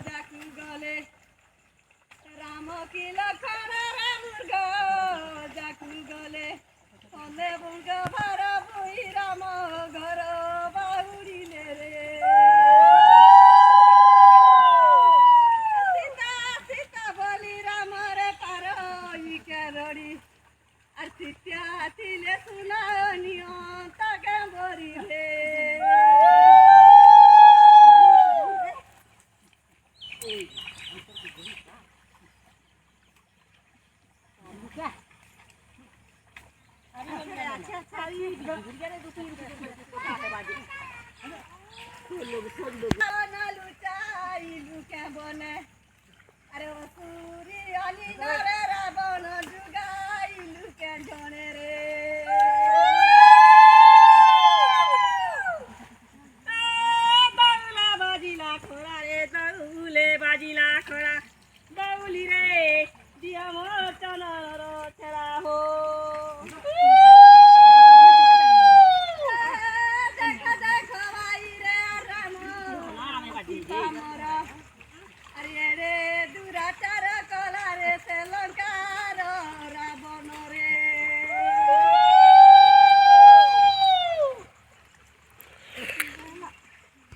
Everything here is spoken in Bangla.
जाकू गले राम की लखन राम गो जाकू गले अंधे बुंग भर बुई राम घर बाहुड़िले रे सीता सीता बोली राम रे पारोई के रोड़ी আর সিতিয়া তিলে সুনানিও তাকে মরিলে লুকে বনে আরে অসুরি অলি নরে রাবণ যুগাই লুকে জনে রে বাউলা বাজিলা খোড়া রে বাউলে বাজিলা খোড়া বাউলি রে দিয়া মো চনর